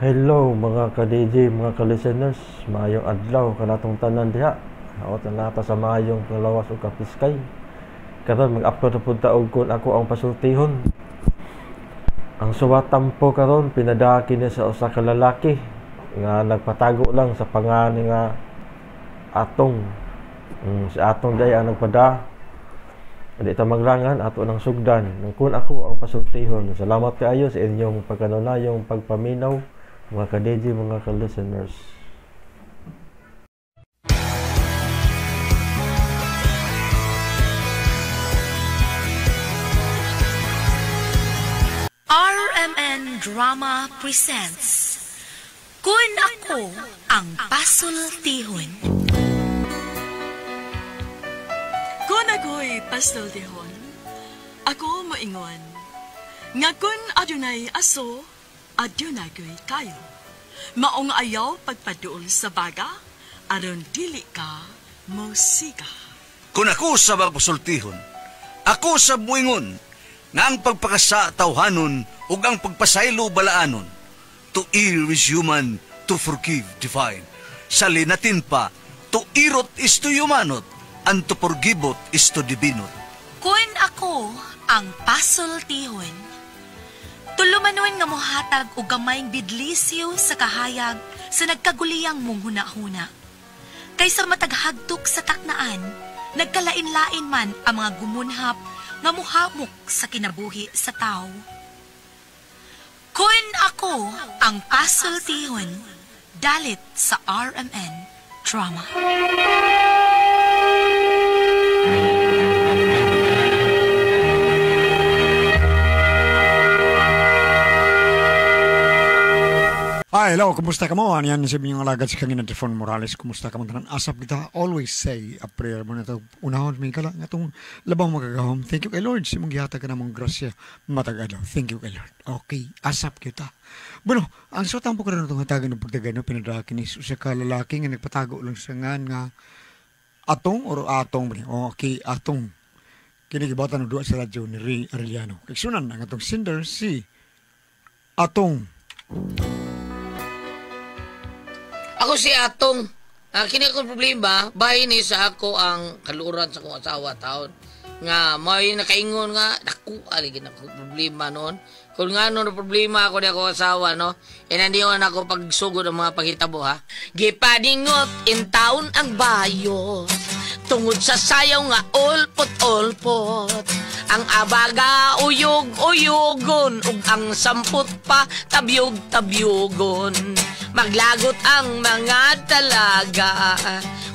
Hello mga ka-DJ, mga ka-listeners, maayong adlaw kanatong tanan diha. Awat na nata sa maayong kalawas ug kapiskay. Karon mag-upload na pud ta og kun ako ang pasultihon. Ang suwatan po karon pinadaki niya sa usa ka lalaki nga nagpatago lang sa pangalan nga Atong. Si Atong day ang nagpada. Hindi ta maglangan ato ng sugdan. Kun ako ang pasultihon. Salamat kaayo sa inyong pagkanunayong pagpaminaw mga ka-DJ, mga ka-listeners. RMN Drama presents Kun Ako ang Pasultihon. Kun ako'y pasultihon, ako moingon. Nga kun adunay aso, adunay ko'y kayo. Maong ayaw pagpaduol sa baga, aron dili ka musika. Kung ako sa pasultihon, ako sa muingon, nga ang pagpakasa tawhanon ug ang pagpasaylo balaanon. To err is human, to forgive divine. Sali natin pa, to irot is to humanot, and to forgivot is to divinot. Kun ako ang pasultihon, tulumanon nga mohatag og gamayng bidlisyo sa kahayag sa nagkaguliyang mong huna-huna. Kaysa mataghagtok sa taknaan, nagkalain-lain man ang mga gumunhap nga muhamok sa kinabuhi sa tao. Kun ako ang pasultihon, dalit sa RMN Drama. Hi, hello, kumusta ka mo? Yan si inyong alagad si Kangina Trifon Morales. Kumusta ka mo tanan? Asap kita, always say a prayer mo na ito. Unahon, may kala nga itong labang magagahom. Thank you kay Lord. Si mong gihata ka na mong grasya matagado. Thank you kay Lord. Okay, asap kita. Bueno, ang suwatan po ka rin itong hatagan ng pagtagano, pinadaki ni sa kalalaki nga nagpatago lang sa nga Atong or Atong. Okay, Atong. Kinigibatan ng duwa sa radyo ni Ray Arellano. Kiksunan ang itong sinder si Atong. Ako si Atong. Kini akong problema, bahay ni sa ako ang kaluran sa akong asawa taon. Nga, may nakaingon nga, naku, aligin ako problema noon. Kung nga noon problema ako ni akong asawa, no? Nandiyon ako pagsugod ng mga paghitabo, ha? Gipadingot in taon ang bayo, tungod sa sayaw nga ulpot-ulpot. Ang abaga uyog-uyogon, ug ang samput pa tabyog-tabyogon. Maglagot ang mga dalaga,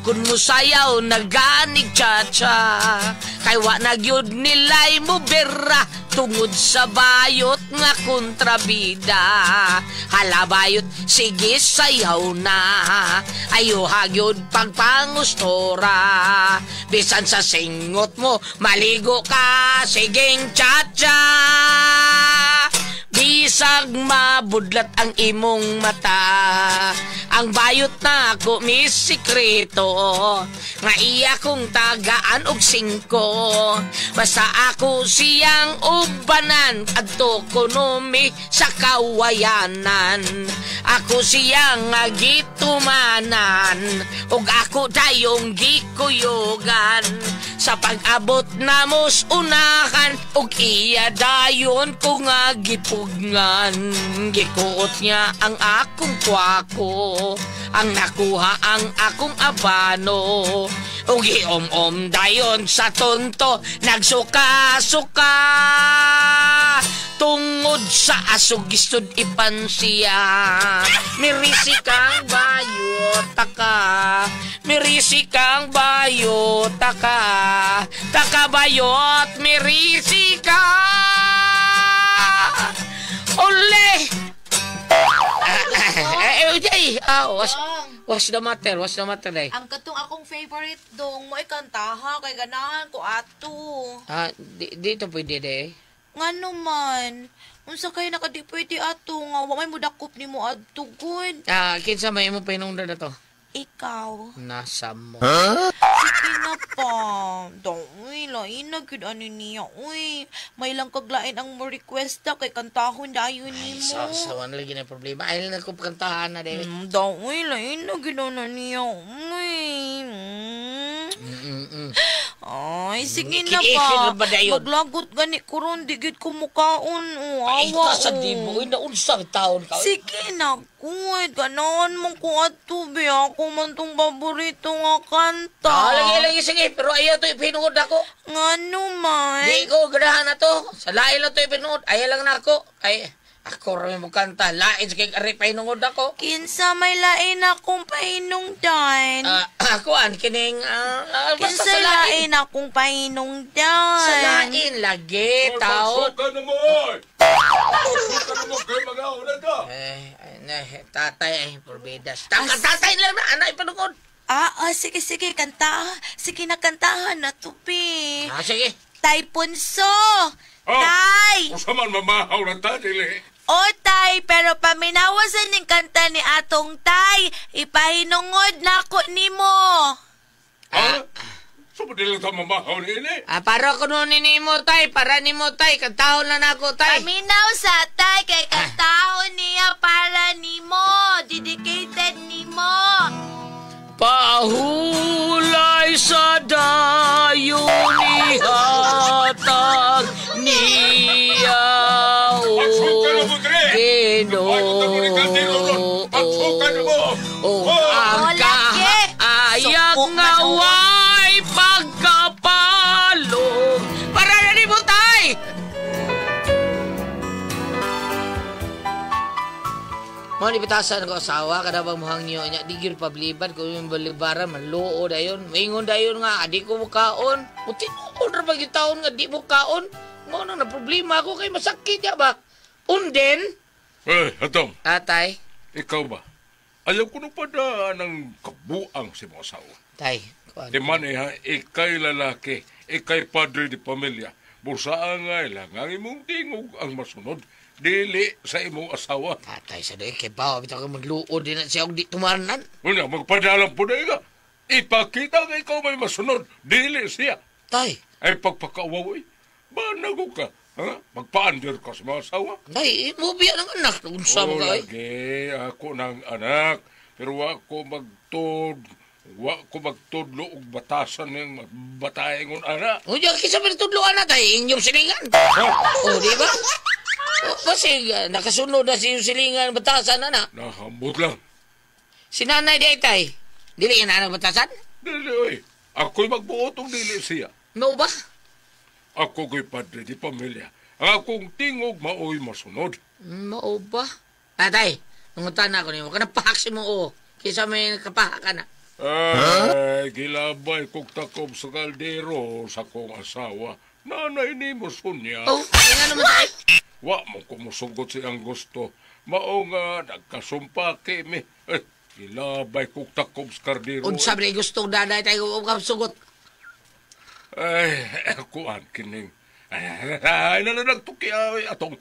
kun musayaw naganig cha-cha. Kay wa nagyud nilay mo bera, tungod sa bayot nga kontrabida. Hala bayot, sige sayaw na, ayo hagyod pagpangustora. Bisan sa singot mo, maligo ka, siging cha-cha. Bisag mabudlat ang imong mata, ang bayot na ako may sikreto, nga iya kong tagaan og singko. Basta ako siyang ubanan, adto konomi sa kawayanan. Ako siyang gitumanan, ug ako dayong gikuyogan. Sa pag-abot na mos unahan, ug iya dayon ko nga gipugngan. Gikuot niya ang akong kwako, ang nakuha ang akong abano. Ug giom-om dayon sa tonto, nagsuka-suka. Tungod sa asog istud ipansiya, mirisi kang bayot ka, mirisi kang bayot ka, takabayot mirisi ka. Ole! What's the matter? What's the matter, day? Ang katong akong favorite dong mo ikantaha kay ganahan ko ato. Dito pwede, day. Nga naman, unsa kay nakadi pwede ato nga wa may mudakop nimo adto good. Kinsa may mo painungdan na to? Ikaw. Nasa mo. Sige na pa. Uy, lain na gud ano niya. Uy, may lang kaglain ang mo request kay kantahon dayon Ay, nimo. sawan lagi na problema. Ay, na ko pakantahan na, David. Uy, lain na gud ano niya. Uy. Ay, sige na Kinikin pa. ba dayon? Maglagot gani ko ron, digit ko mukaon. Ay, Awa, sa di mo. Ay, naunsang taon ka. Sige na, kuwait. Ganahan mong ko ato, be. Ako man tong paborito nga kanta. Lagi, sige. Pero ayaw to ipinungod ako. Ngano man? Di ko ganahan na to. Sa lain lang to ipinungod. Ayaw lang na ako. Ay, ako rin mo kanta. Lain sa kay ari pinungod ako. Kinsa may lain akong pahinungdan. Ako kining basta Kinsa sa lain. lain akong pahinungdan. Sa lain lagi, taon. Pagsuka na mo, oy! Pagsuka na mo, kay mga ulan ka! Tatay, porbidas. Tatay lang na, anak ipinungod. Sige, kanta. Sige na kantahan na tupi. Sige. Tay Punso! Oh, Tay! Kung man mamahaw ng tatili. O tay, pero paminawasan ng kanta ni atong tay. Ipahinungod na ako nimo. Ha? So, pwede lang ito mamahaw ni ini? Para ko nun ni mo, tay. Para ni mo, tay. Kantahon lang ako, tay. Paminaw sa tay kay kantahon niya para nimo. Dedicated nimo. Pahulay sa dayo ni hatag niya Pagsuka na mo, Dre! Ginoo Ayaw na mo ni Kandilo ron! Pagsuka na mo! Ang kaayag nga way pagkapalo para na ni mo, tay! Mga nibitasan ko asawa, kada bang muhangyo niya, di gyud pabliban, kung yung balibaran, manluo dayon. Maingon dayon nga, di ko mukaon. O tinuod ra pag taon nga, di mukaon. Mo na problema ako kay masakit ya ba? Unden, Atong, tatay. ikaw ba? Ayaw ko nung pada ng kabuang si mga asawa. Tay, kuan. Di man ikay lalaki, ikay padre di pamilya. Bursaan nga ilangang imong tingog ang masunod. Dili sa imong asawa. Tatay, sa doon, kay Bawa, bitaw ka magluod din na siya og di tumanan. Unya, magpadalang po na nga. Ipakita nga ikaw may masunod. Dili siya. Tay, Ay pagpakawaw banago ka. Ha? Magpa-under ka sa mga asawa. tay, mo biya ng anak. Unsa mo ka, eh? Lagi ako ng anak. Pero ako magtudlo og batasan ng bataeng anak. O, diyan, kisa pa natudloan na, tay, inyong silingan. O, di ba? Kasi nakasunod na si silingan batasan na na. Nahambot lang. Si nanay di ay, tay. Dili yan na batasan? Dili, oy. Ako'y magbuotong dili siya. No ba? Ako ko'y padre di pamilya. Ang akong tingog maoy masunod. Mao ba? Tay, nangutan na ako niyo. Kanapahak si mo, o. Kisa may nakapahak ka na. Ay, gilabay kong takob sa kaldero sa kong asawa. Nanay ni mo sunya. Oh, nga naman, tay. Wa mo kumusugot siyang gusto. Mao nga nagkasumpa kami. Eh, gilabay kong takob sa kaldero. Unsa ba gusto daday tayo huwag sugot? Ay, kuan kining. Ay, nananagtuki ay atong.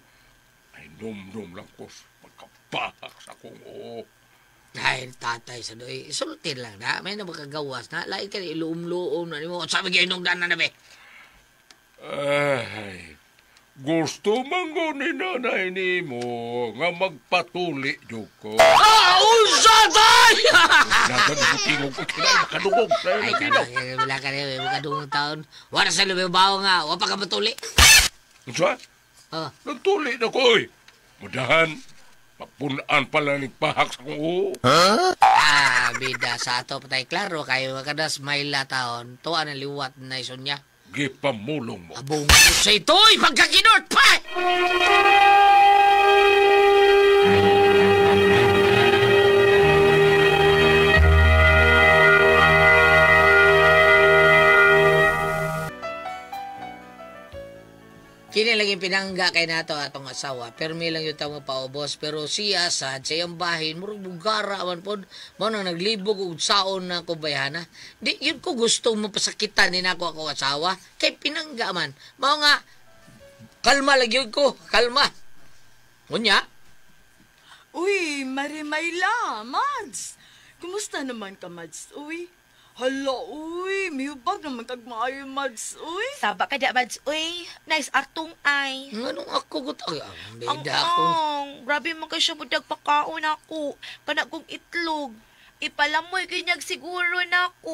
Ay, num-num lang ko. Magkapahak sa kong oo. Ay, tatay sa doy. Sultin lang na. May na makagawas na. Lain ka na iluom-luom na. Sabi kayo nung daan na nabe. Ay, gusto man ni nanay ni mo nga magpatuli jud ko. Unsa tay? Nagan ko tingog ko kinay makadugog. Ay, wala ka na. Makadungong taon. Wala sa lumibaw nga. Wala pa ka matuli. Unsa? Nagtuli na ko, oy. Mudahan, mapunaan pala ni pahak sa kong oo. Bida sa ato patay klaro kayo kada smile la taon. Tuwa na liwat na ison niya. Gipamulong mo. Abong mo sa ito'y pagkakinort pa! Kini lagi pinangga kay nato atong asawa. Permi lang yung tamo paubos. Pero siya sad sa iyang bahin. Murag bugara man po. Mo nang naglibog og saon na ko bayana. Di yun ko gusto mo pasakitan ni nako ako asawa. Kay pinangga man. Mao nga, kalma lagi yun ko. Kalma. Ngunya? Uy, Marimayla, Mads. Kumusta naman ka, Mads? Uy, Hala, uy, miyubag naman kagmaayo, Mads, uy. Saba ka da, Mads. Uy, nice artong ay. Anong ako gut? Ay, Ang beda ako. grabe man ka siya budag pakaon ako. Kana kong itlog. Ipalamoy kanyag siguro na ako.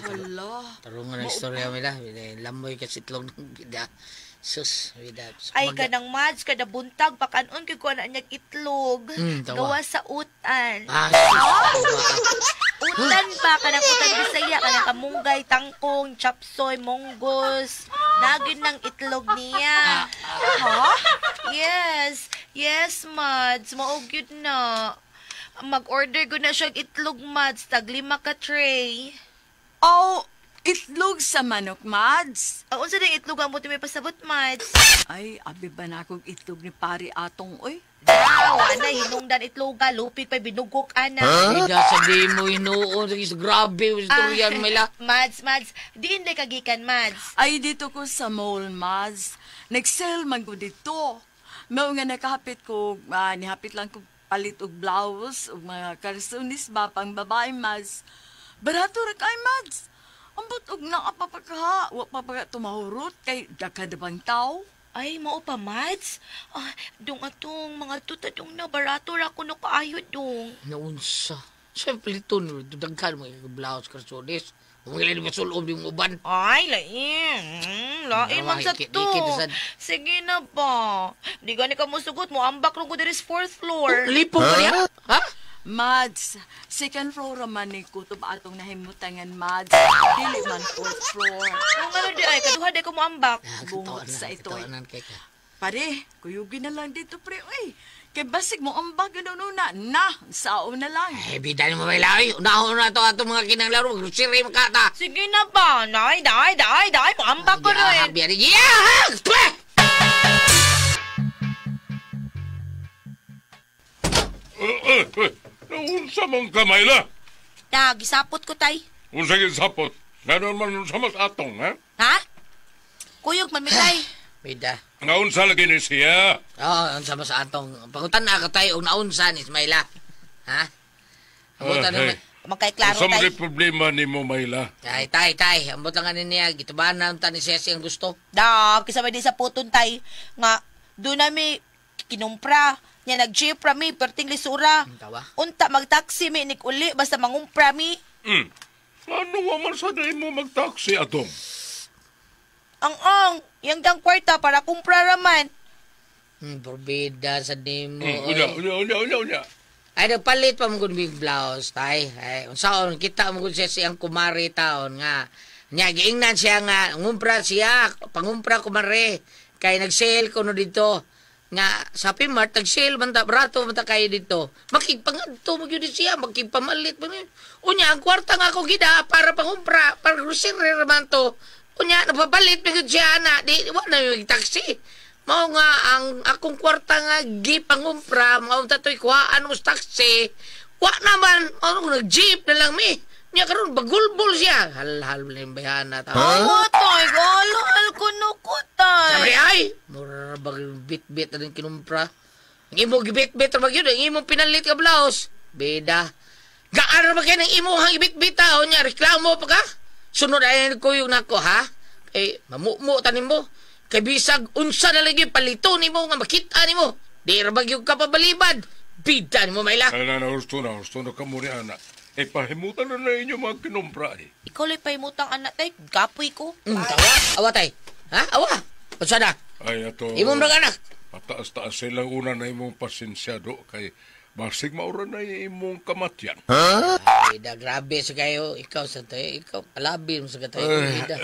Hala. Tarungan ang istorya mo na. Lamoy ka sitlog ng bida. Sus, bida. Ay, kanang Mads, kada buntag, pakanon kay ko na niyag itlog. Tawa. Gawa sa utan. Sus. Utan pa, kanang utan Bisaya, kanang kamunggay, tangkong, chapsoy, monggos. Nagin ng itlog niya. Ha? Yes. Yes, Mads. Maugyod na. Mag-order ko na siya itlog, Mads. Tag 5 ka tray. Oh, itlog sa manok, Mads. Unsa din itlog ang buti may pasabot, Mads? Ay, abi ba na akong itlog ni pari atong, oy? Wow, ana, hinungdan itloga, lupit pa binugok, ana. Bida sa di mo hinuon. Grabe, istorya mo la. Mads, diin day kagikan, Mads. Ay, dito ko sa mall, Mads. Nag-sell man ko dito. Mao nga nakahapit ko, nihapit lang ko palit og blouse ug mga karsonis ba pang babae, Mads. Barato ra kay, Mads. Ambot og nakapapakaha, wa pa pa tumahurot kay dakadabang tao. Ay, mao pa, Mads. Dong atong mga tutadong na barato ra ko no kaayo dong. Naunsa. Siyempre ito, dagkan mo yung blouse, karsonis. Umagilin mo sulob yung uban. Ay, lain. Lain man sa Ikit- to. ikit sa- Sige na ba. Di gani ka mo sugot mo. Ambak rin ko diri sa 4th floor. Lipo ka niya? Ha? Mads, second floor raman ni kutob atong nahimutangan, Mads. Dili man 4th floor. Kung ano di ay, kaduha di ko mo ambak. Bungot sa ito, eh. Katawanan kay ka. Pare, kuyugin na lang dito, pre. Uy, kay basig mo ang bag na. Sao na lang. Eh, bida ni mo may lawi. Unahon na to atong mga kinanglaro. Magrusiri makata. Sige na ba. Day. Mo ambak ko rin. Biar iya! Pweh! Unsa mong kamay la? Gisapot ko, tay. Unsa gisapot? Ganon man sa mas atong, ha? Ha? Kuyog man, tay. Bida. Naunsa lagi ni siya? Oo, unsa ba sa atong. Pangutan na ka tayo og naunsa ni Ismaila. Ha? Pangutan na. Magkaiklaro, Unsa tay. man problema ni mo, Mayla? Tay. Ambot lang ani niya. Gitubahan na ta ni Ceci ang gusto. Kisabay di sa puton, tay. Nga, doon nami kinumpra. Nya nag-jeep mi, perting lisura. Tawa. Unta mag-taxi mi, uli, basta mangumpra mi. Ano man sa day mo mag-taxi atong? Ang, yung gang kwarta para kumpra raman. Porbida sa demo. Unya. Ay, nagpalit pa mo kung big blouse, tay. Ay, unsaon, kita mo kung siya siyang kumari taon nga. Nya, giingnan siya nga, ngumpra siya, pangumpra kumari. Kaya nag-sale ko no dito. Nga, sa Pimart, nag-sale man ta, brato man ta kayo dito. Makigpangadto mo yun siya, makigpamalit mo yun. Unya, ang kwarta nga ako gida, para pangumpra, para grocery naman to. Unya, napapalit mo yun siya na, di, wala na yung taxi. Mao nga ang akong kwarta nga gipangumpra, mao tatoy kuhaan mo sa taxi. Wa naman, nag-jeep na lang mi. Nya karon bagulbol siya. Hal-hal lang bayana ta. Tay, galal ko no ko, tay. Sabi ay, mura bag bit-bit na rin kinumpra. Ang imo gibit-bit ra yun, ang imo pinalit ka blouse. Beda. Gaan ra kayo ng imo hang ibit-bit ta, nya reklamo pa ka. Sunod ay ko yung nako ha. Kay mamumo tanim mo. Kay bisag unsa na lagi palito nimo nga makita nimo. Di ra bagyog ka pabalibad. Bida nimo Mayla. Gusto na ka muna, anak. Pahimutan na inyo mga kinumpra eh. Ikaw lang paimutang anak, tay. Gapoy ko. Awa tay. Ha? Awa. Unsa na? Ay, ato. Imong mga anak. Pataas-taas silang una na imong pasensyado kay basig maura na imong kamatyan. Bida, grabe sa kayo. Ikaw sa tayo. Ikaw, alabi mo sa tayo. Bida.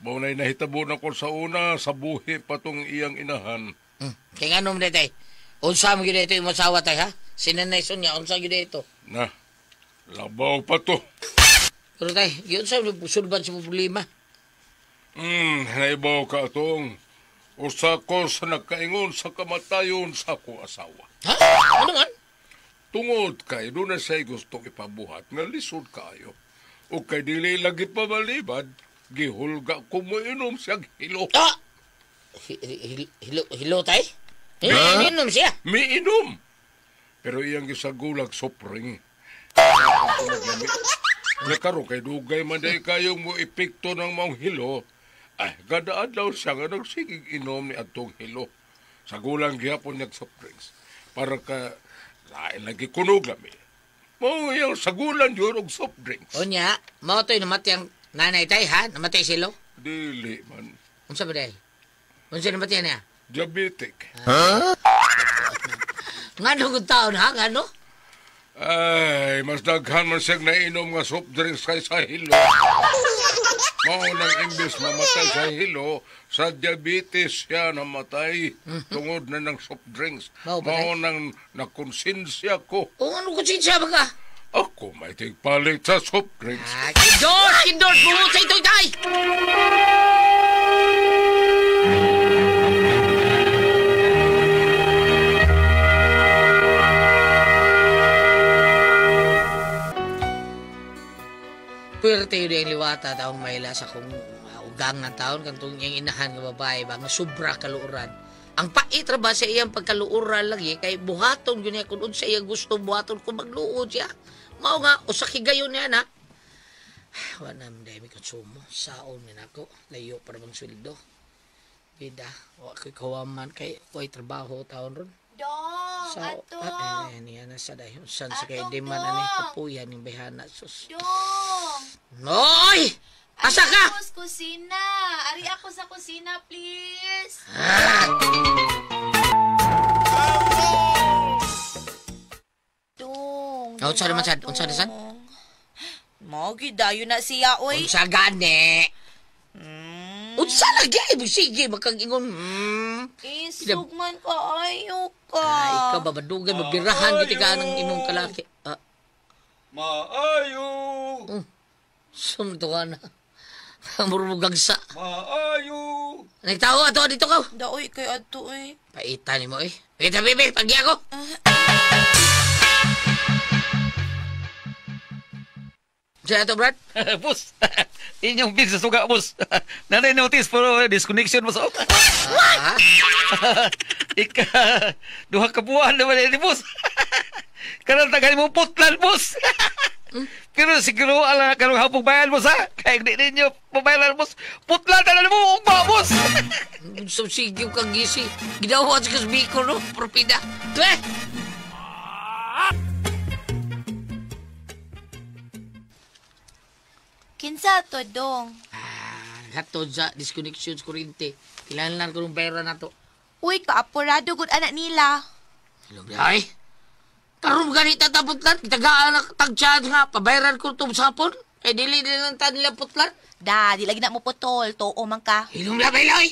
Maunay nahitabo na ko sa una, sa buhi patong iyang inahan. Kaya nga naman tay. Unsa mo yun ito yung masawa tay ha? Sinanay Sonya, unsa yun ito? Na, labaw pa to. Pero tay, yun sa sulban sa problema. Naibaw ka atong. Usa ko sa nagkaingon sa kamatayon sa akong asawa. Ha? Ano man? Tungod kay doon na siya'y gustong ipabuhat nga lisod kayo. O kay dili lagi pamalibad, gihulga ko mo inom siyang hilo. Ah! Hilo tay? Inom siya. Miinom. Pero iyang gisagulag sopring. Nakaro kay dugay man day kayong mo epekto ng maong hilo. Ay, gadaan daw siya nga nagsigig inom ni atong hilo. Sa gulang gihapon niya soft drinks. Para ka, lain lagi kunog lami. Mo yung sagulan yun og soft drinks. Unya, mao to'y namatay ang nanay tay ha? Namatay silo? Dili man. Unsa ba day? Unsa namatay niya? Diabetic. Ngano gud taon ha? Ngano? Ay, mas daghan man siyang nainom nga soft drinks kay sa hilo. Mao nang imbes mamatay sa hilo, sa diabetes siya namatay tungod na ng soft drinks. Mao nang nakonsensya ko. O ano ko siya ba ka? Ako may tigpalit sa soft drinks. Kindor, bumot sa ito, tay! Puwerte yun yung liwata taong maila sa kong ugang ng taon kantong yung inahan ng babae ba nga sobra kaluuran. Ang pait ra ba sa iyang pagkaluuran lagi kay buhaton yun niya kung sa iyang gusto buhaton kung magluod siya. Mao nga usa gayon niya na. Wala naman dahil may konsumo. Saon na ako. Layo para bang sweldo. Bida. O ako'y kawaman kay ako'y trabaho taon ron. Dong, ato. Niya na sa dayon. San sa kay di man ani kapuyan ng behana. Sus. Dong. Oy! Asa ka? Ari ako sa kusina. Ari ako sa kusina, please. Dong. Unsa naman sad? Unsa na sad? Magi dayo na siya, oy. Unsa gani? Unsa lagi? Sige, makag-ingon. Isugman ka, ayo ka. Ay, ikaw babadugan, mabirahan, giti ka ng imong kalaki. Maayo! Sumto ka na. Murmugagsa. Maayo! Nagtao ato dito ka. Daoy kay ato, eh. Paita ni mo eh. Paita, bibi, pagi ako. Diyan ato, Brad? Boss, inyong big sa suga, boss. Nanay notice pero disconnection, boss. What? Duha ka buwan naman ni boss. Kanang tagay mo putlan, boss. Pero siguro ala karong hapong bayan, boss, ha? Kaya hindi ninyo pabayaran, boss. Putlan na mo, ugma, boss. So, sige kang gisi. Ginawa sa kasbiko, no? Propida. Tuwe! Kinsa to, Dong? Hatod sa disconnection sa kurente. Kailangan ko ng pera na to. Uy, kaapurado gud anak nila. Hello, ay. Karoon ganit tataputlan. Kitagaan na tagsyad nga. Pabayaran ko ito sa hapon. Kaya dili lang ta nila putlan. Da, di lagi na mo putol. Too man ka. Hello, ay.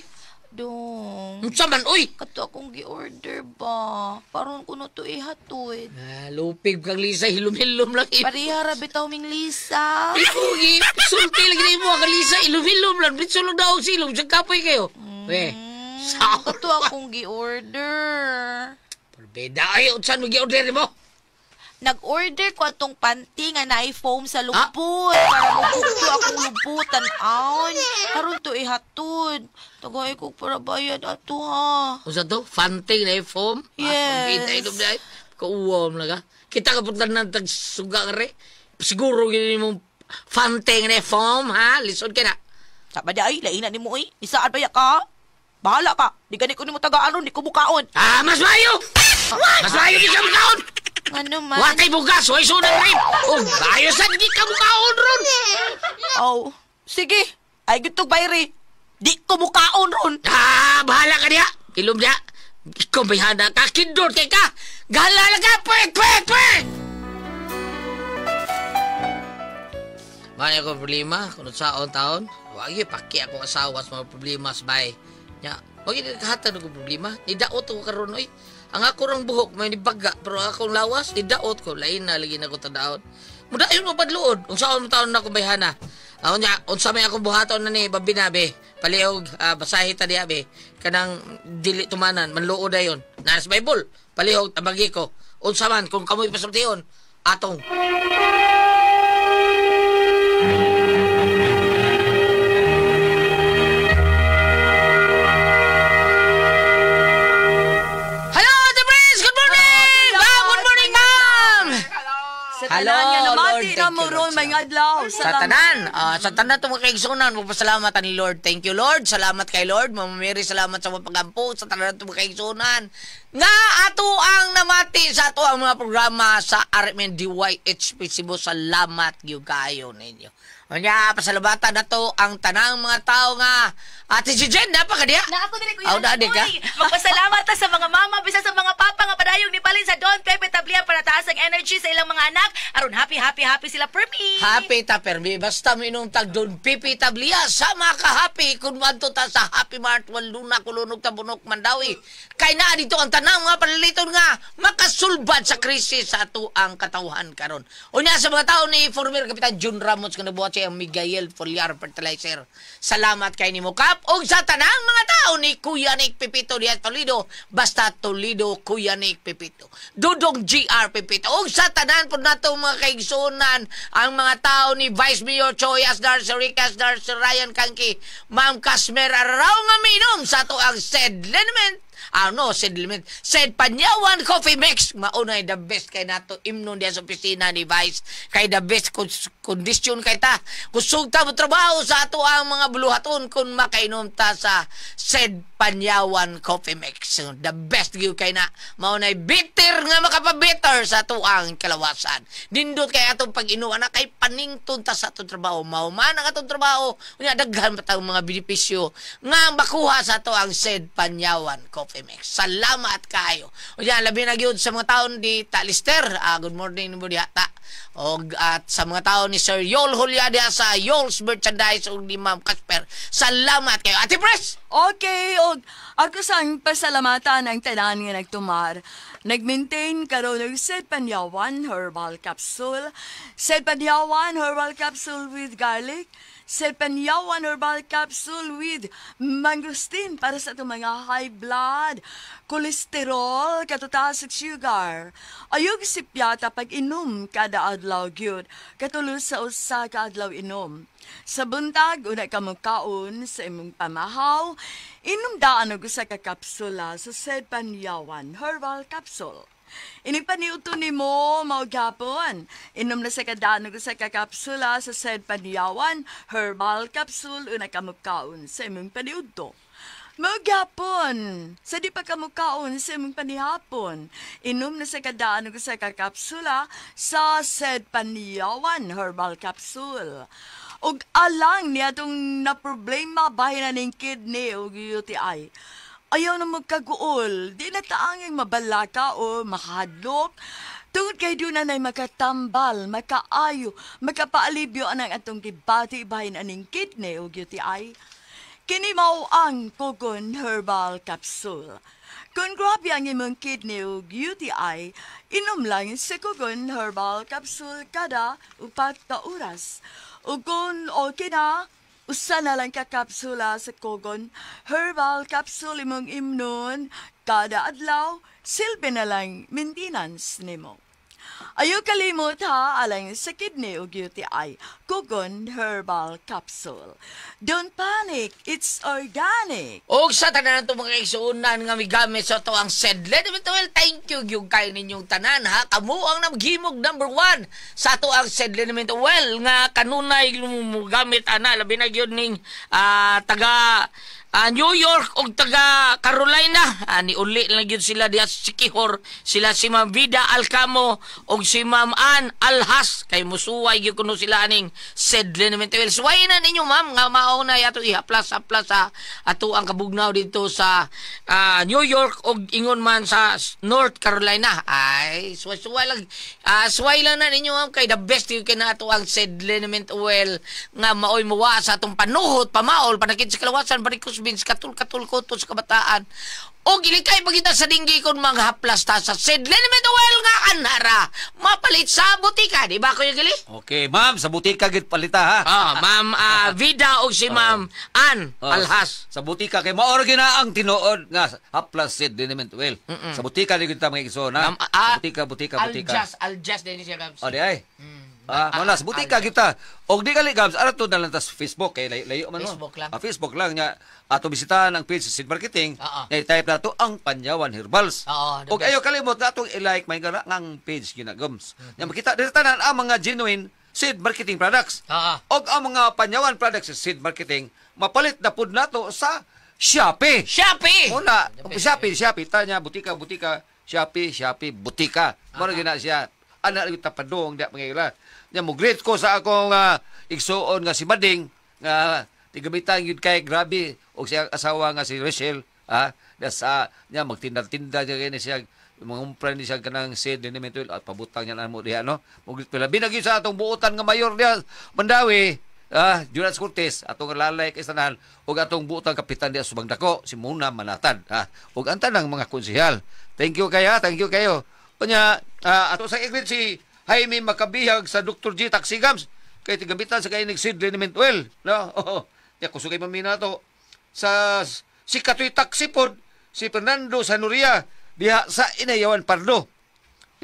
Dong. Unsa man, uy? Kato akong gi-order ba? Paron ko no to ihatod. Lupig kang Lisa. Hilom-hilom lang. Parihara bitaw ming Lisa. Uy, sulti lagi na mo ang Lisa. Hilom-hilom lang. Bitsulong daw ang silom. Sa kapoy kayo. Weh, sao? Kato akong gi-order. Beda ay, saan mo gi-order mo? Nag-order ko atong panty nga na-foam sa lubot. Para mabukto akong lubutan. Aon. Karon to ihatod. Tagay ko para bayad ato ha. Usa to? Fanting na foam? Yes. Kauwam na ka. Kita ka putlan ng tagsuga ka rin. Siguro gini mong fanting na foam, ha? Lisod ka na. Sa ba ay, lain na ni mo eh. Isaan ba ya ka? Bahala ka. Di gani ko ni mo tagaan di ko bukaon. Mas mayo! Mas mayo di ka bukaon! Ano man? Wakay bugas, way sunang rin. Ayos sa di ka bukaon ron. Sige. Ay, gitog bayri. Di ko bukaon ron. Bahala ka niya. Ilom niya. Ikaw may hana ka. Kindor kay ka. Gala lang ka. Pwek! Maya ko problema. Kung saan taon. Wag yung paki akong asawa sa mga problema sa bahay. Nya, wag yung nakahatan ng problema. Nidaot ko karon oy. Ang ako rang buhok may nibaga. Pero akong lawas, nidaot ko. Lain na lagi na ko tadaot. Muda yun mo padluod. Kung saan taon na akong bayhana. Nya, unsa may akong buhaton na ni babinabe. Palihog, basahi ta diya be. Kanang dili tumanan, manluod ayon. Nas Bible, palihog tabagi ko. Unsa man kung kamoy pasultihon, atong. Hello, Ate Prince! Good morning! Good morning, ma'am! Hello, tanan nga namati Lord, na thank mo you, ron Lord. may adlaw. Sa tanan, sa tanan itong mga kaigsunan, magpasalamat ni Lord. Thank you, Lord. Salamat kay Lord. Mama Mary, salamat sa mga pagampo sa tanan itong mga kaigsunan. Nga ato ang namati sa ato ang mga programa sa RMNDYHP Cebu. Salamat gyud kayo ninyo. Kanya, pasalabatan na to ang tanang mga tao nga. Ate si Jen, pa ka diya? Na ako dili kuya. Aw, na, di ka? Magpasalamat ta sa mga mama, bisa sa mga papa nga padayong ni balin sa Don Pepe Tablia para taas ang energy sa ilang mga anak. Aron happy sila permi. Happy ta permi. Basta minong tag doon pipi tablia. Sama ka happy. Kung manto ta sa Happy Mart, waluna kulunog tabunok mandawi. Kay na dito ang tanang mga paliliton nga makasulbad sa krisis sa ato ang katawhan karon. Unya sa mga tao ni former Kapitan Jun Ramos nga nabuhat siya ang Miguel Foliar Fertilizer. Salamat kay nimo Kap. Og sa tanang mga tao ni Kuya Nick Pipito diya Toledo. Basta Toledo Kuya Nick Pipito. Dudong GR Pipito. Og sa tanan po nato mga kaigsunan ang mga tao ni Vice Mayor Choy Asdar, Sir Rick Asdar, Sir Ryan Kanki, Ma'am Casmer Araw nga minom sa to ang settlement. Said Panyawan Coffee Mix. Maunay the best kay nato imnon diya sa opisina ni Vice. Kay the best kondisyon kay ta. Kusog ta mo trabaho sa ato ang mga buluhaton kung makainom ta sa said Panyawan Coffee Mix. The best gyud kay na. Maunay bitter nga makapabitter sa ato ang kalawasan. Nindot kay atong pag-inuwa na kay panington ta sa atong trabaho. Mauman ang atong trabaho. Unya daghan pa tayong mga benepisyo nga makuha sa ato ang said Panyawan Coffee Mix. Salamat kayo. O yan, labi na gyud sa mga taon di Talister. Good morning mo dihata. At sa mga taon ni Sir Yol Hulyada sa Yol's Merchandise o ni Ma'am Casper. Salamat kayo. Ate Pres! Okay, og ako sang pasalamatan ang tanan nga nagtumar. Nag-maintain karon og Said Panyawan Herbal Capsule. Said Panyawan Herbal Capsule with garlic. Said Panyawan Herbal Capsule with mangosteen para sa itong mga high blood, cholesterol, katutaas at sugar. Ayog sipyata pag inom kada adlaw gyud, katulos sa usa ka adlaw inom. Sa buntag, una ka magkaon sa imong pamahaw, inom daan og usa ka kapsula sa Said Panyawan Herbal Capsule. Inipaniuto ni mo, maugapon. Inom na sa kadaan sa kakapsula sa Said Panyawan Herbal Capsule una kamukkaon sa imong paniuto. Maugapon, sa di pa kamukkaon sa imong panihapon. Inom na sa kadaan sa kakapsula sa Said Panyawan Herbal Capsule. Og alang niya itong na-problema bahin na ng kidney o UTI. Ayaw na magkaguol, di na taanging mabalaka o makahadlok. Tungod kay doon na makatambal, makaayo, makapaalibyo anang atong gibati bahin aning kidney o UTI. Kini mao ang Kogon Herbal Capsule. Kung grabe ang imong kidney o UTI, inom lang sa Kogon Herbal Capsule kada 4 ka oras. O kung okay na, usa na lang kakapsula sa Kogon Herbal Capsule imong imnon kada adlaw, silbi na lang maintenance nimo. Ayaw kalimot ha, alang sa kidney o UTI, Kogon Herbal Capsule. Don't panic, it's organic. O sa tanan itong mga isuunan nga migamit sa ito ang said well, thank you yung kayo ninyong tanan ha. Kamu ang namgimog number 1 sa ito ang said well nga kanunay gamit ana labi na yun ning taga New York o taga Carolina. Ni uli lang yun sila diya si Kihor. Sila si Ma'am Vida Alcamo o si Ma'am Ann Alhas. Kay musuway yun kuno sila aning said liniment oil. Suway na ninyo ma'am nga mauna yato ihaplas sa ato ang kabugnaw dito sa New York o ingon man sa North Carolina. Ay, suway lang. Suway lang na ninyo ma'am kay the best yun kay na ato ang said liniment oil nga maoy muwa sa atong panuhot, pamaol, panakit sa kalawasan, barikos bins, katul koto sa kabataan. O gilikay pagkita sa dinggi kon mga haplas ta sa said liniment oil nga anara. Mapalit sa butika, di ba Kuya Gili? Okay, ma'am, sa butika gid palita ha. Ma'am Vida o si Ma'am Ann Alhas. Sa butika kay maor gina ang tinuod nga haplas said liniment oil. Sa butika ni kita mga igsoon ha. Butika. Aljas din siya. O di ay. Mao na sa butika kita. Og di kali Gabs, ara to na lang tas Facebook kay layo man no. Facebook lang. Facebook lang nya ato bisitahan ang page sa Seed Marketing. I-type na to ang Panyawan Herbals. Og ayo kalimot na atong i-like may gara ngang page gina Gums. Nya makita diri tanan ang mga genuine Seed Marketing products. Og ang mga Panyawan products sa Seed Marketing mapalit na pud nato sa Shopee. Una, Shopee tanya butika Shopee butika. Mao gina siya. Ana rin tapadong di pangila. Nya mo greet ko sa akong igsuon nga si Mading nga tigamitan yun kay grabe og siya asawa nga si Rachel sa nya magtinda-tinda niya siya mangumpra ni siya kanang seed liniment oil at pabutang niya namo diha no mo greet pala binagi sa atong buotan nga mayor diha Mandawi Juras Cortez atong lalay kay sanan ug atong buotang kapitan diha subang dako si Muna Manatan ug ang tanang mga konsehal thank you kayo unya ato sa igreja si Jaime Makabihag sa Dr. G Taxi Gams kay tigamitan sa kainig seed liniment oil no ya kusugay mamina to sa si Katoy Taxi pod si Fernando Sanuria diha sa Inayawan Pardo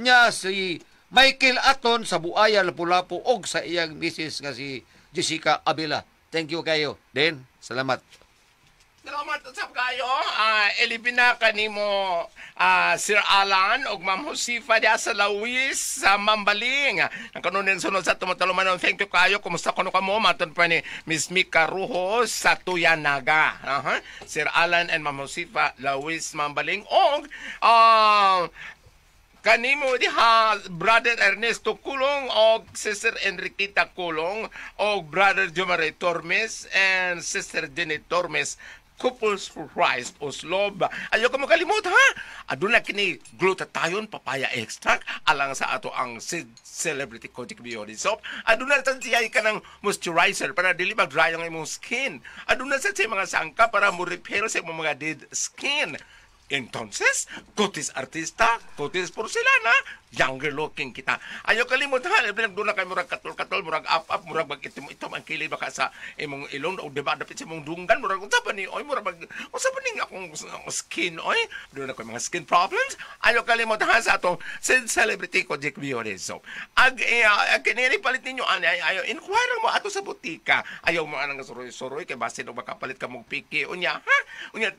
nya si Michael Aton sa Buaya Lapu-Lapu og sa iyang misis nga si Jessica Abila thank you kayo den salamat usap kayo. Elibina kanimo Sir Alan og Ma'am Josefa diya sa Lawis sa Mambaling. Ang kanunin sunod sa tumatalumanon. Thank you kayo. Kumusta kuno kamo? Matod pa ni Miss Mika Rujos sa Tuyanaga. Sir Alan and Ma'am Josefa Lawis Mambaling og kanimo diha Brother Ernesto Kulong og Sister Enriqueta Kulong og Brother Jomare Tormes and Sister Jenny Tormes. Couples for Christ o Slob. Ayaw ka makalimot ha. Aduna kini glutathione papaya extract alang sa ato ang Celebrity Kojic Beauty Soap. Aduna sa siyay ka ng moisturizer para dili mag-dry ang imong skin. Aduna sa siya mga sangka para mo repair sa imong mga dead skin. Entonces, kutis artista, kutis porcelana, younger looking kita. Ayaw kalimot ha, pinagduna kay murag katol-katol, murag up-up, murag mag-itim ang kilid baka sa imong ilong, o diba dapit sa imong dunggan, murag unsa pa ni, oy, murag unsa pa ni akong skin, oy, doon ako mga skin problems. Ayaw kalimot ha sa atong Celebrity Kojic Beauty Soap. Kinili palit ninyo, ayaw, inquire mo ato sa butika. Ayaw mo anang suroy-suroy, kay basin o makapalit ka mong piki. Unya,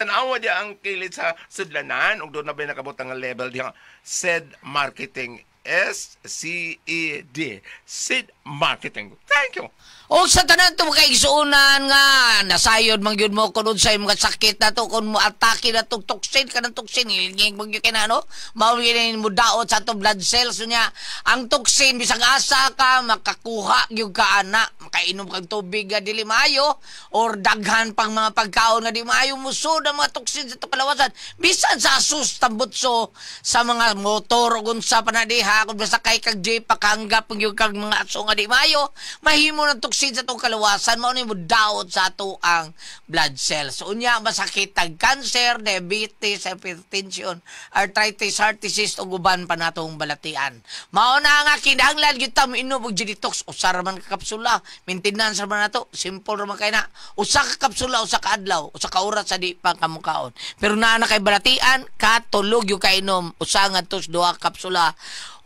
tanawa diya ang kilid sa sudlanan, o doon na ba nakabutang ang level diya, Seed Marketing, SCED, Seed Marketing. Thank you. O sa tanan to makaigsuunan nga nasayod man gyud mo kun unsay mga sakit na to kun mo atake na tong toxin kanang toxin nging bagyo kinano mao gyud mo daot sa to blood cells nya ang toxin bisag asa ka makakuha gyud ka ana makainom kag tubig nga dili maayo or daghan pang mga pagkaon nga di maayo musud ang mga toxin sa to kalawasan bisan sa asus tambutso sa mga motor ug unsa pa na diha kun basta kay kag jeep pakanggap gyud kag mga aso nga di maayo mahimo ng toxin sa itong kalawasan, mao ni mo daot sa ato ang blood cells. Unya, masakit tag cancer, diabetes, hypertension, arthritis, heart disease, o guban pa natong balatian. Mao na nga kinahanglan gyud ta miinom og Genitox, usa ra man ka kapsula, maintenance ra man nato, simple ra man kay na. Usa ka kapsula, usa ka adlaw, usa ka oras sa di pa kamukaon. Pero naa na kay balatian, katulog yung kainom, usa ngadto duha ka kapsula.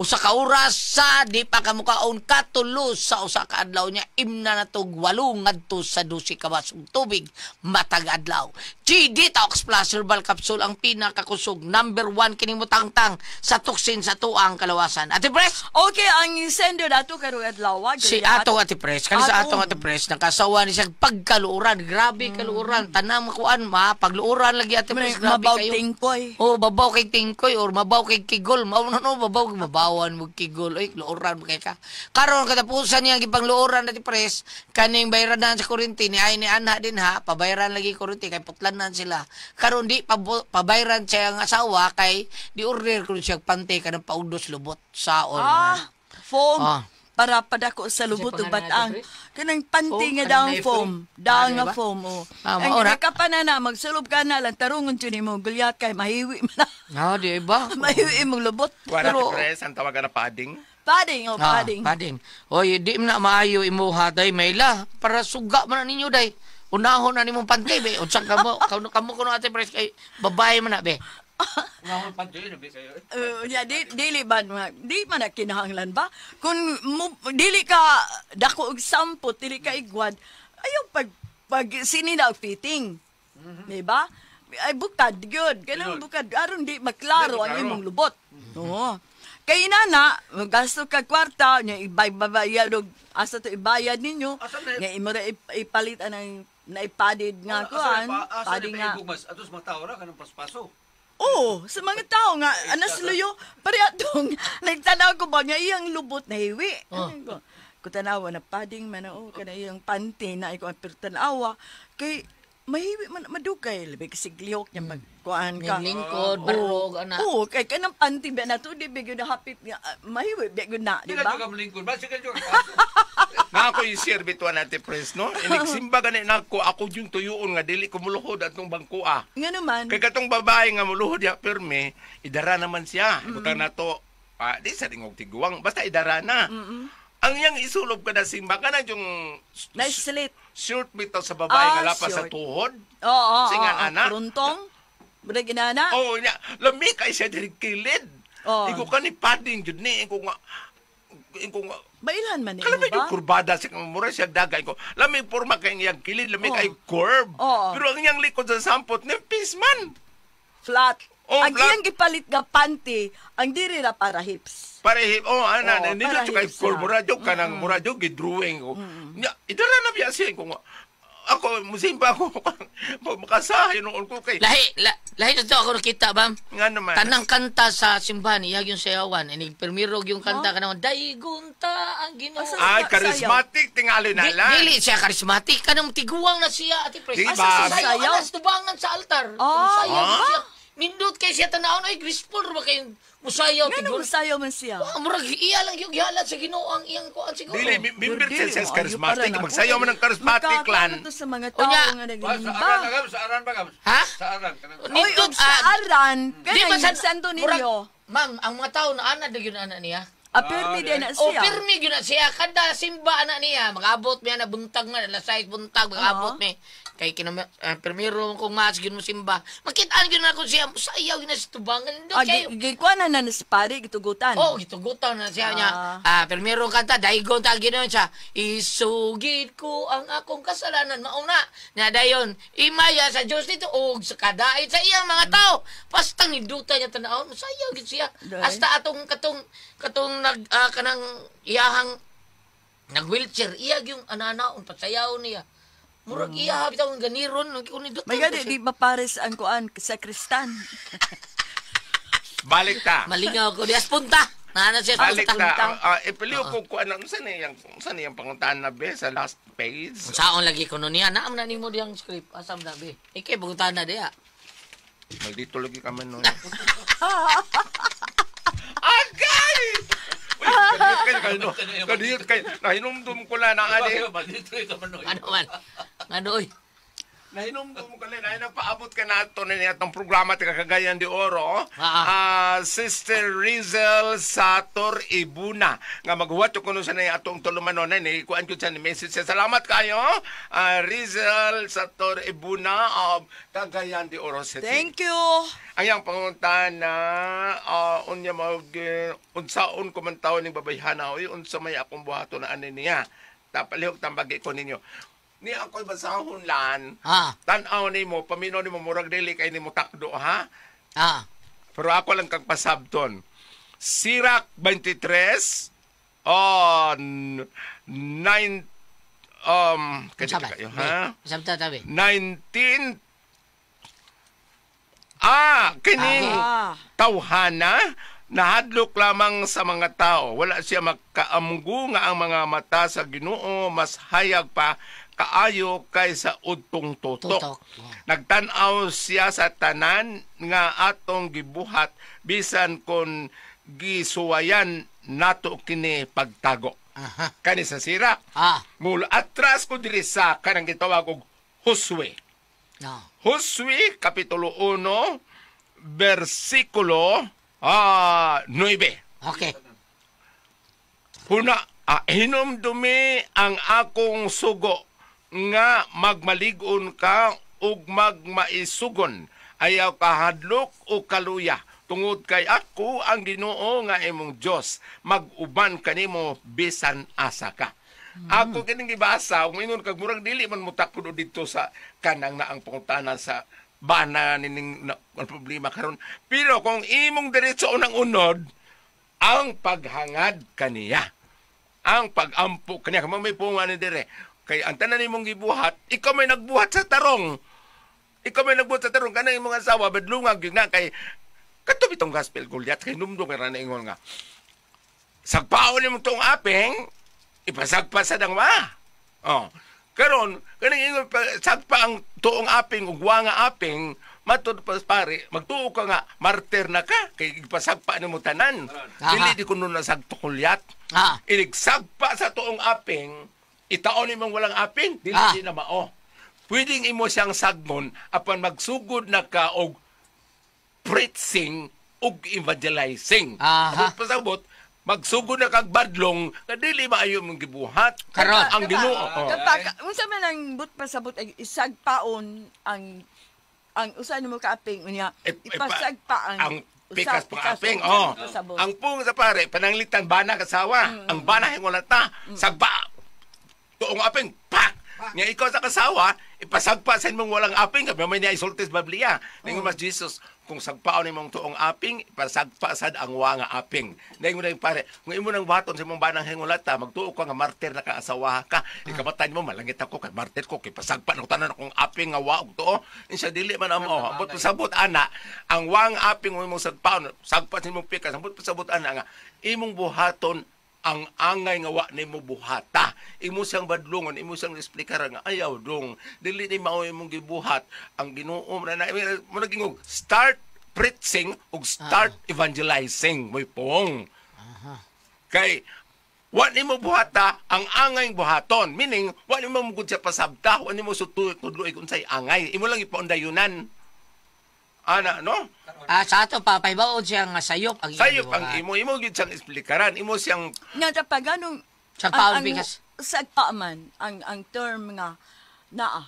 Usa ka oras sa di pa kamukaon katulos sa usa ka adlaw niya imna na tog 8 ngadto sa 12 ka basong tubig matag adlaw. G-Detox Plus Herbal Capsule ang pinakakusog number 1 kini mo tangtang sa toxin sa tuang kalawasan. Ate Pres? Okay, ang sender dato karong adlaw. Si atong Ate Pres, kani sa atong Ate Pres nakasawa ni siya pagkaluuran, grabe kaluuran, tanang makuan pagluuran lagi Ate Pres, grabe mabaw kayo. tingkoy. Oh, babaw kay tingkoy or mabaw kay kigol. Mao no babaw mabawan mo kigol. Ay, luuran mo kay ka. Karon katapusan niya gipang luuran Ate Pres, kaning bayranan sa kuryente ni ay ni ana din ha, pabayaran lagi kuryente kay putlanan sila. Karon di pabayaran siya ang asawa kay di order ko siya pante kanang paudos lubot saon. Foam. Para padako sa lubot o batang. Kanang panty nga daang foam. Daang nga foam. Ang kapanana, magsulub ka na lang, tarungon yun mo, gulyat kay mahiwi mo na. Di ba? Mahiwi mong lubot. Wala Ate Pres, ang tawagan na padding. Padding, padding. Padding. Oy, di na maayo imuha day, Mayla. Para suga man na ninyo day. Unahon na nimong pantay, be. Unsang kamo kuno Ate Pres, kay babae man na, be. Nga panty nabi kayo. Dili ba di man na kinahanglan ba? Kung dili ka dako og sampot, dili ka igwad, ayaw pag sinina og fitting. Di ba? Ay bukad gyud. Kanang bukad aron di maklaro ang imong lubot. Oo. Kay inana, gasto ka kwarta, nya ibayad og asa to ibayad ninyo, nga imo ra ipalit anang naipadid nga kuan, padi nga. Atos mga tao ra kanang paspaso. Oo, sa mga tao nga, anas luyo, parehadong, nagtanaw ko ba nga iyang lubot na hiwi. Ko tanawa na pading man kana iyang panty na iko pero tanawa kay mahiwi man madugay labi kasi gliyok niya magkuan ka. Lingkod, barog, ana. Oo, kay kanang panty ba na to di bigyo na hapit nga mahiwi bigyo na, di ba? Di ka malingkod ba? Sige ka. Nga ako yung sirbituan natin, Prince, no? Inigsimba ganin ako yung tuyuon nga dili ko muluhod atong bangkua. Nga naman. Kay katong babae nga muluhod ya perme, idara naman siya. Butang na to, di sa ringog tiguang, basta idara na. Ang yang isulob ka na simba ka na yung Naislit. short bitaw sa babae nga lapas sa short. tuhod. Oo, Singa anak. Runtong. Bada ginana. Oo, niya. Lami kay siya diri kilid. Iko ka ni padding jud ni. Iko nga Bailan man Alam mo ba? yung kurbada sa mura siya dagay ko. Lamig porma kay iyang kilid, lamig ay curve. Pero ang iyang likod sa sampot, nipis man. Flat. Ang flat. iyang gipalit nga panty, ang diri na para hips. Para hip, nito para siya kay hips curve, na. muradyo ka ng muradyo, gidrawing ko. Idala na biya siya ko nga. Ako, musimba ako, makasahay noon ko kay... Lahi na to ako nakita, Bam. Nga naman. Tanang kanta sa simbahan, iyag yung sayawan. Inig permirog yung kanta ka naman, Daigunta ang Ginoo. Ay, charismatic, tingali na lang. Dili siya charismatic, kanang tiguang na siya, Ate Pres. Diba? Asa sa sayaw, alas tubangan sa altar. Sayaw siya. Nindot kay siya tanawon, ay graceful ba kayong musayaw? Nga musayaw man siya. Murag iya lang yung gihalat sa Ginoo ang iyang kuan siguro. Dili, member siya sa charismatic. Magsayaw mo ng charismatic lan. Sa mga tao nga naglimba. Sa aran ba? Ha? Sa aran. Oy, sa aran. Kaya yung santo ninyo. Ma'am, ang mga tao na ana yun ana niya. Pirmi din na siya. Pirmi yun na siya. Kada simba ana niya. Mag-abot niya na buntag na. Lasay buntag. Mag-abot niya. Kay primero kong mas yun mo simba. Makitaan yun ako siya. Musayaw yun na sa tubangan. Gikuan na na sa pari, gitugutan. Gitugutan na siya niya. Primero kanta, daigon ta ginoon siya. Isugid ko ang akong kasalanan. Mauna. Na dayon, imaya sa Diyos dito. Sa kadait sa iyang mga tao. Pastang niduta niya tanaon. Musayaw yun siya. Hasta atong katong kanang iyahang nag-wheelchair. Iyag yung ananaon. Pasayaw niya. Murag iya habitaw ng ganiron. May gani, di ba pares ang kuan sa kristan? Balik ta. Malingaw ko. Dias punta. Nana siya Balik punta. ta. Ipaliw ko kung ano. Saan yung panguntahan na be sa last page? Saon lagi ko nun niya. Naam na ni mo diyang script. Asam na be. Ikay, panguntahan na diya. Maldito lagi kami nun. Kadiyot kay nahinumdum ko lang na ani. Ano man? Ano oy? Nahinumdum ko lang ay nagpaabot ka nato ni atong programa ti Cagayan de Oro. Sister Rizel Sator Ibuna nga maghuwat kuno sa atong tulumanon ni kuan ko sa message. Salamat kayo. Rizel Sator Ibuna of Cagayan de Oro City. Thank you. Ang yang panguntahan na unya unsaon ko man taon ning babayhana oy unsa may akong buhato na ani niya. Tapalihok tambagi ko ninyo. Ni ako'y basahon lan. Tan-aw nimo, paminaw nimo murag dili kay nimo takdo ha. Pero ako lang kang pasabton. Sirach 23 on 9 kayo ha. Sabta tabi. 19 kining tawhana nahadlok lamang sa mga tao. Wala siya makaamgo nga ang mga mata sa Ginoo mas hayag pa kaayo kaysa udtong tutok. Nagtan-aw siya sa tanan nga atong gibuhat bisan kon gisuwayan nato kini pagtago. Kani sa sira. Mula atras ko diri sa kanang gitawag og Josue. Josue kapitulo 1 versikulo 9. Okay. Huna, hinumdumi ang akong sugo nga magmaligon ka ug magmaisugon ayaw kahadlok o kaluya. Tungod kay ako ang Ginoo nga imong Dios, mag-uban kanimo bisan asa ka. Ako kining gibasa, umingon kag murag dili man mutakod dito sa kanang naang pangutanan sa bana nining problema karon. Pero kung imong diretso unang unod, ang paghangad kaniya, ang pagampo kaniya, kamo may punga ni dire. Kay ang tanan nimong gibuhat, ikaw may nagbuhat sa tarong. Ikaw may nagbuhat sa tarong kanang imong asawa bedlungag gyud nga kay kato bitong gospel Goliath kay numdum ra na ingon nga. Sagpaon nimo tong apeng, ipasagpa sa dangwa. Oh. Karon kaning ingon sagpa ang tuong apeng ug nga apeng matud pas pare magtuo ka nga martir na ka kay ipasagpa nimo tanan. Dili di kuno na sagto Goliath. Ilig sagpa sa tuong apeng, itaon nimong walang apeng, dili na mao. Pwedeng imo siyang sagmon apan magsugod na ka og preaching ug evangelizing. Abot pasabot, magsugod na kag badlong nga dili maayo mong gibuhat Karon ang Ginoo. Kapag unsa man ang but pasabot ay isagpaon ang usa nimo kaaping unya ipasagpa ang pikas pangaping. Ang pung sa pare pananglitan bana kasawa. Ang bana hingolata sagpa tuong aping pak. Nga ikaw sa kasawa, ipasagpa sa imong walang aping, kaya may naisultis Biblia. Ningon mas Jesus, kung sagpaon imong tuong aping, ipasagpa sad ang nga aping. Ningon na yung pare, kung imo nang baton sa imong banang hingulata, magtuo ka nga martir na kaasawa ka. Ikamatan mo, malangit ako, kay martir ko, kay pasagpa ng tanan akong aping nga waog to. Insya dili man amo. Ambot pasabot ana, ang nga aping imong sagpaon, sagpa sa imong pikas, ambot pasabot ana nga, imong buhaton ang angay nga wa nimo buhata. Imo siyang badlongon, imo siyang explikaran nga ayaw dong dili ni mao imong gibuhat ang Ginoo na mo naging start preaching ug start evangelizing moy pong. Kay wa nimo buhata ang angay buhaton, meaning wa nimo mugud siya pasabta, wa nimo sutudloy unsay angay. Imo lang ipaundayunan. Ana, no? Sa ato pa, paibaon siyang sayop ang imo gid siyang explikaran, imo siyang nga pa ganong sagpaon bigas sagpaman ang term nga naa.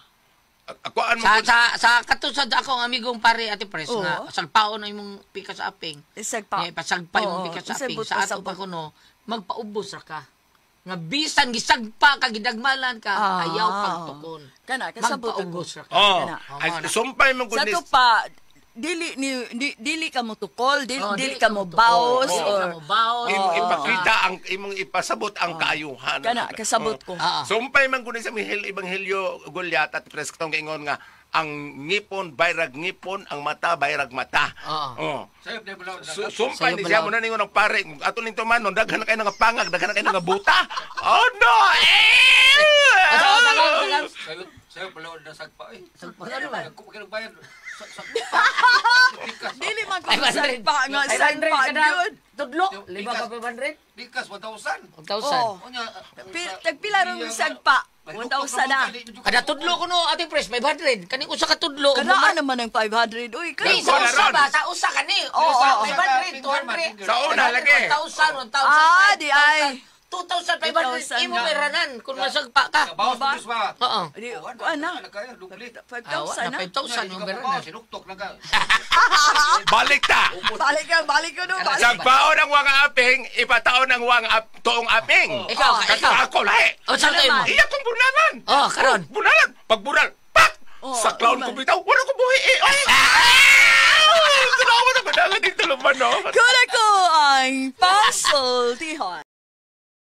Akuan mo sa katusad akong amigong pare Ate Pres nga sagpaon na imong pikas aping. Sagpa. Pasagpa imong pikas aping sa ato pa kuno magpaubos ra ka. Nga bisan gisagpa ka gidagmalan ka ayaw pagtukon. Kana kasabot magpaubos ra ka. Ay sumpay mo gud sa to pa dili ka mo tukol, dili ka mo baos or ipakita ang imong ipasabot ang kaayuhan. Kana kasabot ko. Sumpay man gud sa Ebanghelyo Goliath at Pres katong ingon nga ang ngipon bayrag ngipon, ang mata bayrag mata. Sumpay ni siya mo na ningon ang pare ato ning tumanon daghan na kayo nga pangag, daghan na kayo nga buta. Oh no. Sayo pala na sagpa eh. Sagpa ano ba? Kung bayad dili man ko sagpa nga sagpa yun. Tudlo, 500? Bikas 1,000. 1,000. Tagpila rong sagpa. 1,000 na. Kada tudlo ko no, Ate Pres, 500. Kaning usa ka tudlo. Kanaan naman ang 500. Uy, kani sa usa ba? Sa usa kani. 500, 200. Sa una lagi. 1,000. Di ay. 2,500 imo peranan kung masagpa ka. Bawas ba? Oo. Kuan na. 5,000 na. 5,000 yung peranan. Sinuktok na ka. Balik ta. Balik ko no. Sagpaon ang wang aping, ipataon ang tuong aping. Ikaw. Ako lahi. O sa tayo mo. Iya kong bunalan. Karon. Bunalan. Pag bunal, pak! Sa clown ko bitaw, wala ko buhi. Ginawa na ba dito luman, no? Kuna ko ang puzzle, Tihon.